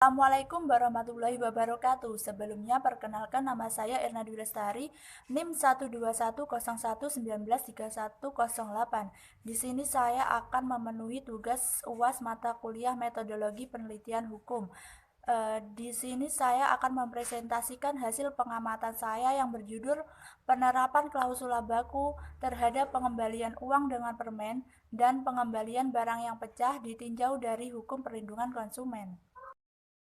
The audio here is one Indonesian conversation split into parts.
Assalamualaikum warahmatullahi wabarakatuh. Sebelumnya perkenalkan nama saya Erna Dwi Lestari, NIM 12101193108. Di sini saya akan memenuhi tugas UAS mata kuliah Metodologi Penelitian Hukum. Di sini saya akan mempresentasikan hasil pengamatan saya yang berjudul penerapan klausula baku terhadap pengembalian uang dengan permen dan pengembalian barang yang pecah ditinjau dari hukum perlindungan konsumen.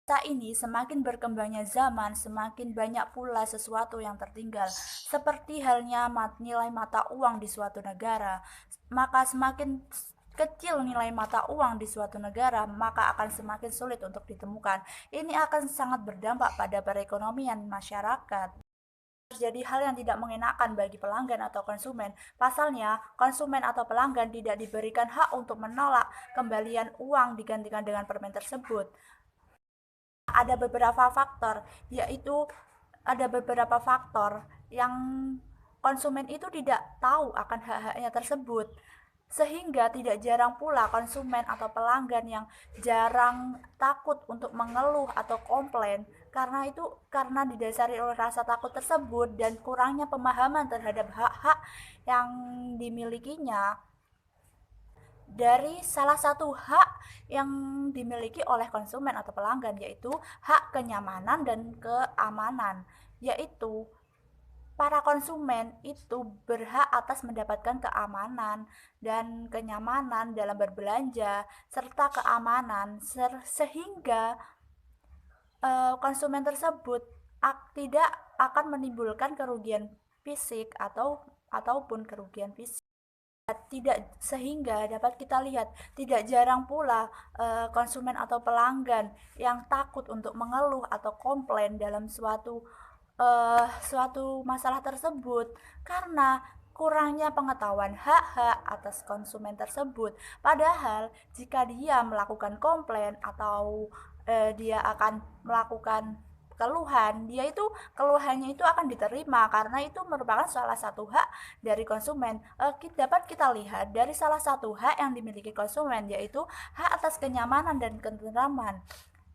Saat ini semakin berkembangnya zaman, semakin banyak pula sesuatu yang tertinggal. Seperti halnya nilai mata uang di suatu negara, maka semakin kecil nilai mata uang di suatu negara, maka akan semakin sulit untuk ditemukan. Ini akan sangat berdampak pada perekonomian masyarakat. Terjadi hal yang tidak mengenakan bagi pelanggan atau konsumen. Pasalnya, konsumen atau pelanggan tidak diberikan hak untuk menolak kembalian uang digantikan dengan permen tersebut. Ada beberapa faktor, yaitu ada beberapa faktor yang konsumen itu tidak tahu akan hak-haknya tersebut, sehingga tidak jarang pula konsumen atau pelanggan yang jarang takut untuk mengeluh atau komplain karena didasari oleh rasa takut tersebut dan kurangnya pemahaman terhadap hak-hak yang dimilikinya. Dari salah satu hak yang dimiliki oleh konsumen atau pelanggan, yaitu hak kenyamanan dan keamanan, yaitu para konsumen itu berhak atas mendapatkan keamanan dan kenyamanan dalam berbelanja serta keamanan sehingga konsumen tersebut tidak akan menimbulkan kerugian fisik ataupun kerugian fisik. Sehingga dapat kita lihat tidak jarang pula konsumen atau pelanggan yang takut untuk mengeluh atau komplain dalam suatu masalah tersebut karena kurangnya pengetahuan hak-hak atas konsumen tersebut. Padahal jika dia melakukan komplain atau dia akan melakukan keluhannya itu akan diterima karena itu merupakan salah satu hak dari konsumen. Dapat kita lihat dari salah satu hak yang dimiliki konsumen, yaitu hak atas kenyamanan dan ketentraman,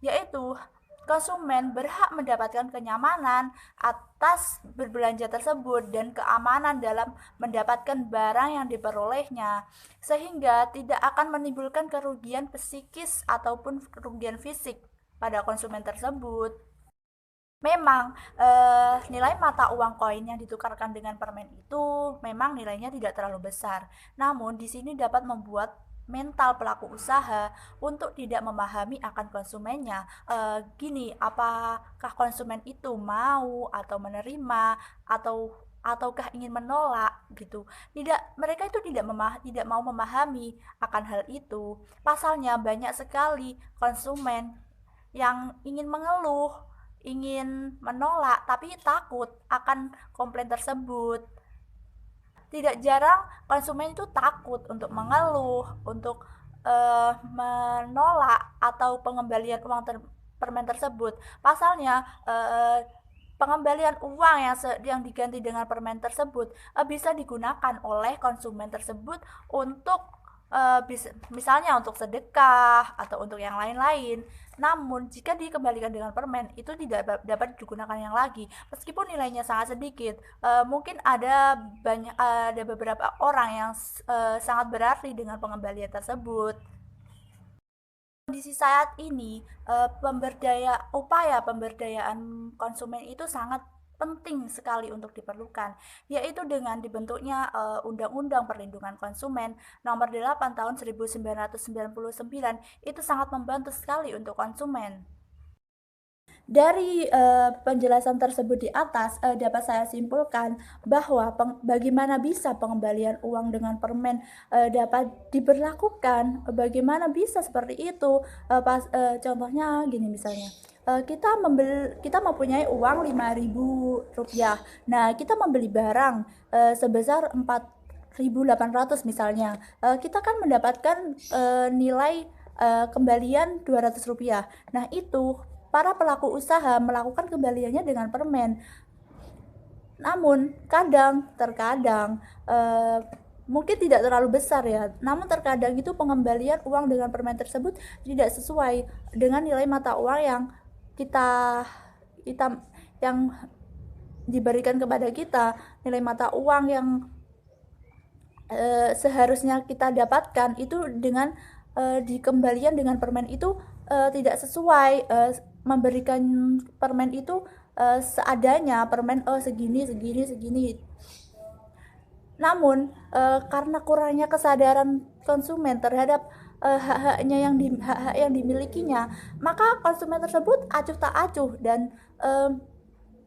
yaitu konsumen berhak mendapatkan kenyamanan atas berbelanja tersebut dan keamanan dalam mendapatkan barang yang diperolehnya, sehingga tidak akan menimbulkan kerugian psikis ataupun kerugian fisik pada konsumen tersebut. Memang nilai mata uang koin yang ditukarkan dengan permen itu memang nilainya tidak terlalu besar. Namun di sini dapat membuat mental pelaku usaha untuk tidak memahami akan konsumennya. Gini, apakah konsumen itu mau atau menerima ataukah ingin menolak gitu. Mereka itu tidak mau memahami akan hal itu. Pasalnya banyak sekali konsumen yang ingin mengeluh, ingin menolak, tapi takut akan komplain tersebut. Tidak jarang konsumen itu takut untuk mengeluh, untuk menolak atau pengembalian uang permen tersebut. Pasalnya pengembalian uang yang diganti dengan permen tersebut bisa digunakan oleh konsumen tersebut untuk misalnya untuk sedekah atau untuk yang lain-lain. Namun jika dikembalikan dengan permen itu tidak dapat digunakan yang lagi, meskipun nilainya sangat sedikit. Mungkin ada beberapa orang yang sangat berarti dengan pengembalian tersebut. Kondisi saat ini, upaya pemberdayaan konsumen itu sangat penting sekali untuk diperlukan, yaitu dengan dibentuknya Undang-Undang Perlindungan Konsumen Nomor 8 Tahun 1999 itu sangat membantu sekali untuk konsumen. Dari penjelasan tersebut di atas dapat saya simpulkan bahwa bagaimana bisa pengembalian uang dengan permen dapat diberlakukan, bagaimana bisa seperti itu. Contohnya gini misalnya, kita mempunyai uang Rp5.000. Nah, kita membeli barang sebesar 4.800 misalnya. Kita kan mendapatkan nilai kembalian Rp200. Nah, itu para pelaku usaha melakukan kembaliannya dengan permen. Namun terkadang mungkin tidak terlalu besar ya, namun terkadang itu pengembalian uang dengan permen tersebut tidak sesuai dengan nilai mata uang yang kita kita yang diberikan kepada kita, nilai mata uang yang seharusnya kita dapatkan itu dengan dikembalikan dengan permen itu tidak sesuai, memberikan permen itu seadanya, permen segini segini segini. Namun karena kurangnya kesadaran konsumen terhadap hak-hak yang dimilikinya, maka konsumen tersebut acuh tak acuh dan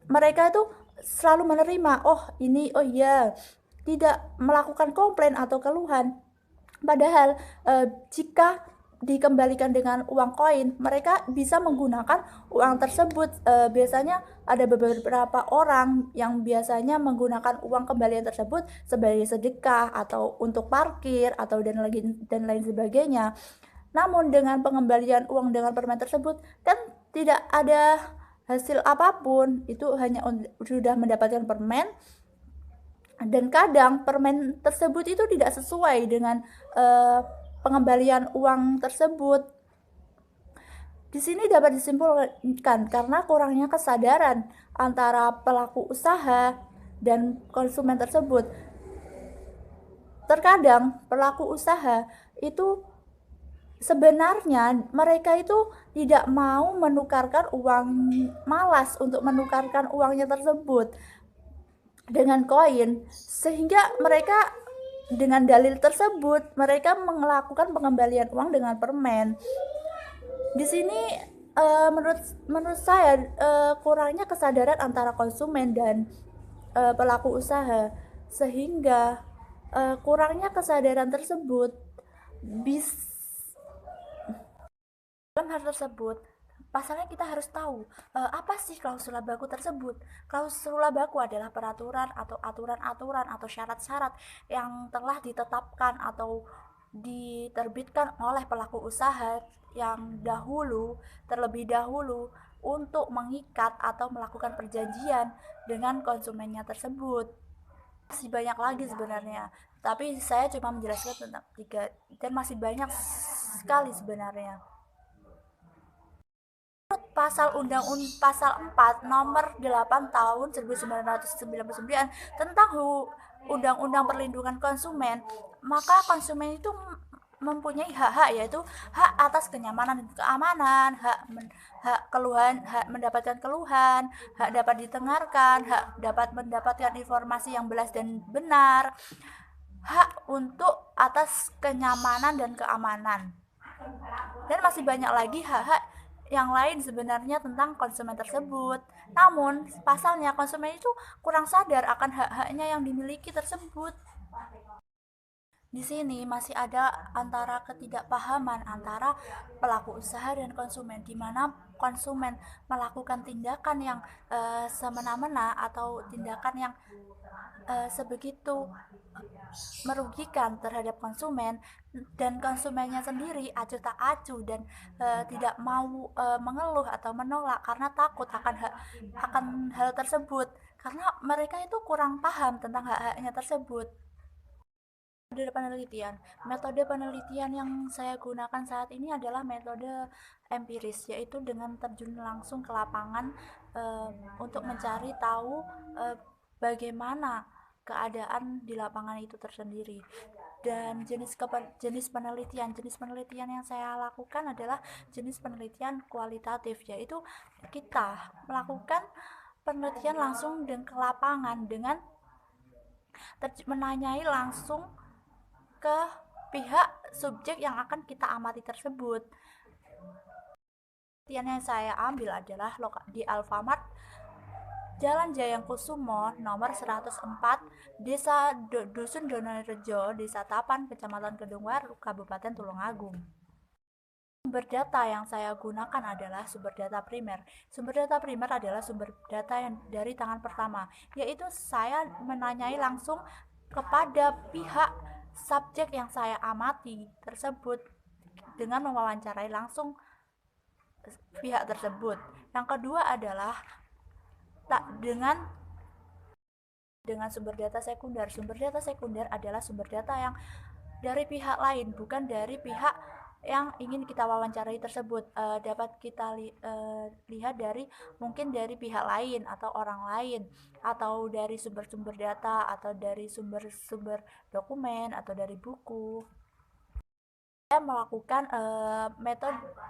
mereka itu selalu menerima, oh ini, oh iya, tidak melakukan komplain atau keluhan. Padahal jika dikembalikan dengan uang koin, mereka bisa menggunakan uang tersebut. Biasanya ada beberapa orang yang biasanya menggunakan uang kembalian tersebut sebagai sedekah atau untuk parkir atau dan lain sebagainya. Namun dengan pengembalian uang dengan permen tersebut kan tidak ada hasil apapun, itu hanya sudah mendapatkan permen, dan kadang permen tersebut itu tidak sesuai dengan pengembalian uang tersebut. Di sini dapat disimpulkan karena kurangnya kesadaran antara pelaku usaha dan konsumen tersebut. Terkadang pelaku usaha itu sebenarnya mereka itu tidak mau menukarkan uang, malas untuk menukarkan uangnya tersebut dengan koin, sehingga mereka dengan dalil tersebut mereka melakukan pengembalian uang dengan permen. Di sini menurut saya kurangnya kesadaran antara konsumen dan pelaku usaha, sehingga kurangnya kesadaran tersebut bisa dalam hal tersebut. Pasalnya kita harus tahu apa sih klausula baku tersebut. Klausula baku adalah peraturan atau aturan-aturan atau syarat-syarat yang telah ditetapkan atau diterbitkan oleh pelaku usaha yang terlebih dahulu untuk mengikat atau melakukan perjanjian dengan konsumennya tersebut. Masih banyak lagi sebenarnya, tapi saya cuma menjelaskan tentang tiga dan masih banyak sekali sebenarnya. Pasal 4 nomor 8 tahun 1999 tentang Undang-Undang Perlindungan Konsumen, maka konsumen itu mempunyai hak-hak, yaitu hak atas kenyamanan dan keamanan, hak mendapatkan keluhan, hak dapat ditengarkan, hak dapat mendapatkan informasi yang jelas dan benar, hak untuk atas kenyamanan dan keamanan. Dan masih banyak lagi hak-hak yang lain sebenarnya tentang konsumen tersebut. Namun, pasalnya konsumen itu kurang sadar akan hak-haknya yang dimiliki tersebut. Di sini masih ada antara ketidakpahaman antara pelaku usaha dan konsumen, di mana konsumen melakukan tindakan yang semena-mena atau tindakan yang sebegitu merugikan terhadap konsumen, dan konsumennya sendiri acuh tak acuh dan tidak mau mengeluh atau menolak karena takut akan hal tersebut, karena mereka itu kurang paham tentang hak-haknya tersebut. Metode penelitian yang saya gunakan saat ini adalah metode empiris, yaitu dengan terjun langsung ke lapangan untuk mencari tahu bagaimana keadaan di lapangan itu tersendiri. Dan jenis penelitian yang saya lakukan adalah jenis penelitian kualitatif, yaitu kita melakukan penelitian langsung ke lapangan dengan menanyai langsung ke pihak subjek yang akan kita amati tersebut. Penelitian yang saya ambil adalah di Alfamart Jalan Jayangkusumo nomor 104, Desa Dusun Donorejo, Desa Tapan, Kecamatan Kedungwaru, Kabupaten Tulungagung. Sumber data yang saya gunakan adalah sumber data primer. Sumber data primer adalah sumber data yang dari tangan pertama, yaitu saya menanyai langsung kepada pihak subjek yang saya amati tersebut dengan mewawancarai langsung pihak tersebut. Yang kedua adalah dengan dengan sumber data sekunder. Sumber data sekunder adalah sumber data yang dari pihak lain, bukan dari pihak yang ingin kita wawancarai tersebut. Dapat kita lihat dari mungkin dari pihak lain atau orang lain, atau dari sumber-sumber data, atau dari sumber-sumber dokumen, atau dari buku. Saya melakukan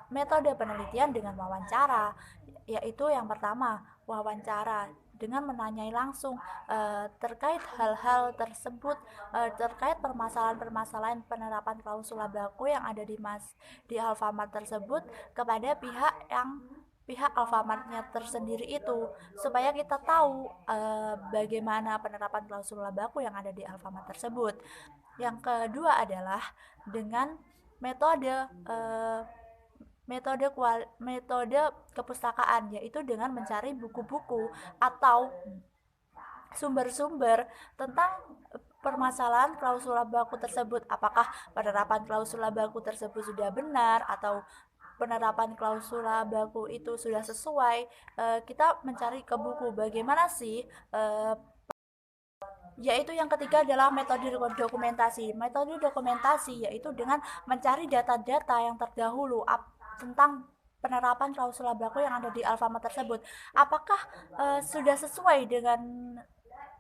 metode penelitian dengan wawancara, yaitu yang pertama, wawancara dengan menanyai langsung terkait hal-hal tersebut, terkait permasalahan-permasalahan penerapan klausula baku yang ada di Alfamart tersebut kepada pihak Alfamartnya tersendiri itu, supaya kita tahu bagaimana penerapan klausula baku yang ada di Alfamart tersebut. Yang kedua adalah dengan metode metode kepustakaan, yaitu dengan mencari buku-buku atau sumber-sumber tentang permasalahan klausula baku tersebut. Apakah penerapan klausula baku tersebut sudah benar, atau penerapan klausula baku itu sudah sesuai. Kita mencari ke buku bagaimana sih, yaitu yang ketiga adalah metode dokumentasi. Metode dokumentasi yaitu dengan mencari data-data yang terdahulu tentang penerapan klausula baku yang ada di Alfamart tersebut. Apakah sudah sesuai dengan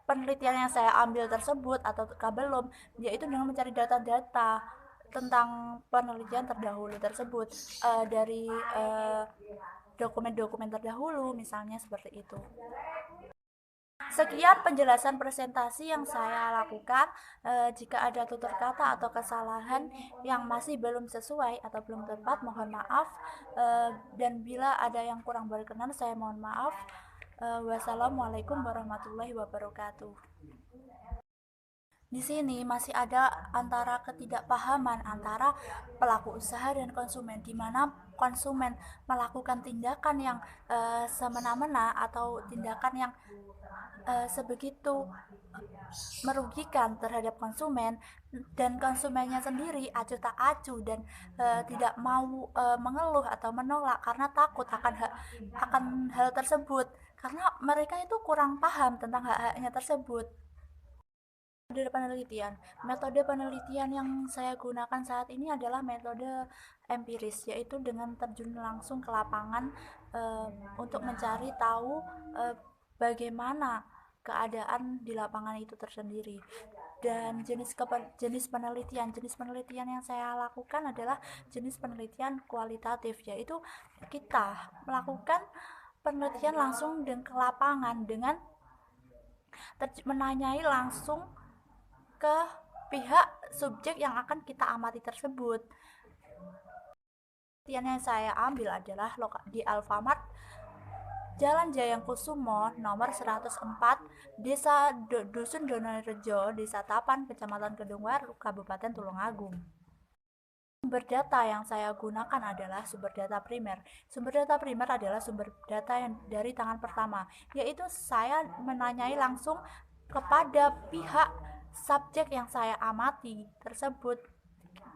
penelitian yang saya ambil tersebut atau belum, yaitu dengan mencari data-data tentang penelitian terdahulu tersebut dari dokumen-dokumen terdahulu, misalnya seperti itu. Sekian penjelasan presentasi yang saya lakukan. Jika ada tutur kata atau kesalahan yang masih belum sesuai atau belum tepat, mohon maaf. Dan bila ada yang kurang berkenan, saya mohon maaf. Wassalamualaikum warahmatullahi wabarakatuh. Di sini masih ada antara ketidakpahaman antara pelaku usaha dan konsumen, di mana konsumen melakukan tindakan yang semena-mena atau tindakan yang sebegitu merugikan terhadap konsumen, dan konsumennya sendiri acuh tak acuh dan tidak mau mengeluh atau menolak karena takut akan hal tersebut, karena mereka itu kurang paham tentang hak-haknya tersebut. Metode penelitian yang saya gunakan saat ini adalah metode empiris, yaitu dengan terjun langsung ke lapangan untuk mencari tahu bagaimana keadaan di lapangan itu tersendiri. Dan jenis penelitian yang saya lakukan adalah jenis penelitian kualitatif, yaitu kita melakukan penelitian langsung ke lapangan dengan menanyai langsung ke pihak subjek yang akan kita amati tersebut. Penelitian yang saya ambil adalah di Alfamart, Jalan Jayangkusumo, nomor 104, Desa Dusun Donorejo, Desa Tapan, Kecamatan Kedungwaru, Kabupaten Tulungagung. Sumber data yang saya gunakan adalah sumber data primer. Sumber data primer adalah sumber data yang dari tangan pertama, yaitu saya menanyai langsung kepada pihak subjek yang saya amati tersebut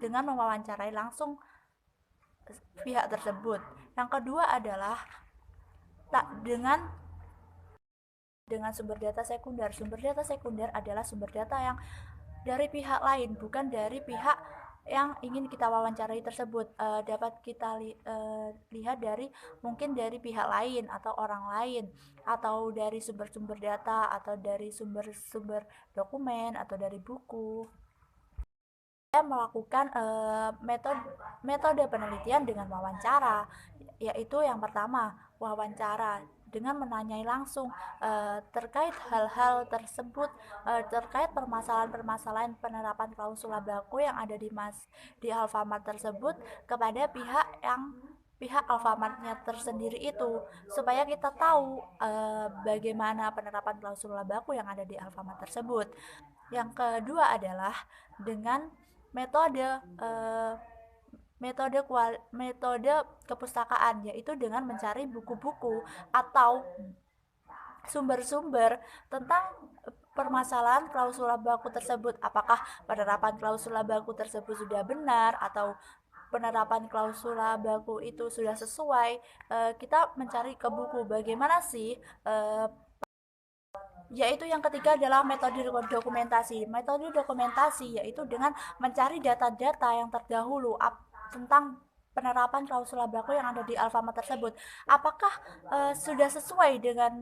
dengan mewawancarai langsung pihak tersebut. Yang kedua adalah dengan sumber data sekunder. Sumber data sekunder adalah sumber data yang dari pihak lain, bukan dari pihak yang ingin kita wawancarai tersebut. Dapat kita lihat dari mungkin dari pihak lain atau orang lain, atau dari sumber-sumber data, atau dari sumber-sumber dokumen, atau dari buku. Saya melakukan metode penelitian dengan wawancara, yaitu yang pertama, wawancara dengan menanyai langsung terkait hal-hal tersebut, terkait permasalahan-permasalahan penerapan klausula baku yang ada di Alfamart tersebut kepada pihak Alfamartnya tersendiri itu, supaya kita tahu bagaimana penerapan klausula baku yang ada di Alfamart tersebut. Yang kedua adalah dengan metode kepustakaan, yaitu dengan mencari buku-buku atau sumber-sumber tentang permasalahan klausula baku tersebut. Apakah penerapan klausula baku tersebut sudah benar, atau penerapan klausula baku itu sudah sesuai. Kita mencari ke buku bagaimana sih Yaitu yang ketiga adalah metode dokumentasi. Metode dokumentasi yaitu dengan mencari data-data yang terdahulu tentang penerapan klausula baku yang ada di Alfamart tersebut. Apakah sudah sesuai dengan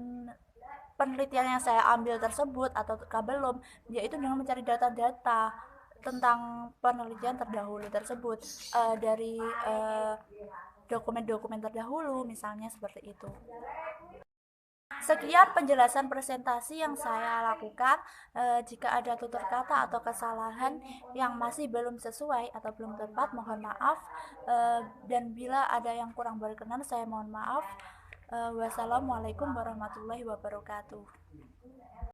penelitian yang saya ambil tersebut atau belum? Yaitu dengan mencari data-data tentang penelitian terdahulu tersebut dari dokumen-dokumen terdahulu, misalnya seperti itu. Sekian penjelasan presentasi yang saya lakukan. Jika ada tutur kata atau kesalahan yang masih belum sesuai atau belum tepat, mohon maaf. Dan bila ada yang kurang berkenan, saya mohon maaf. Wassalamualaikum warahmatullahi wabarakatuh.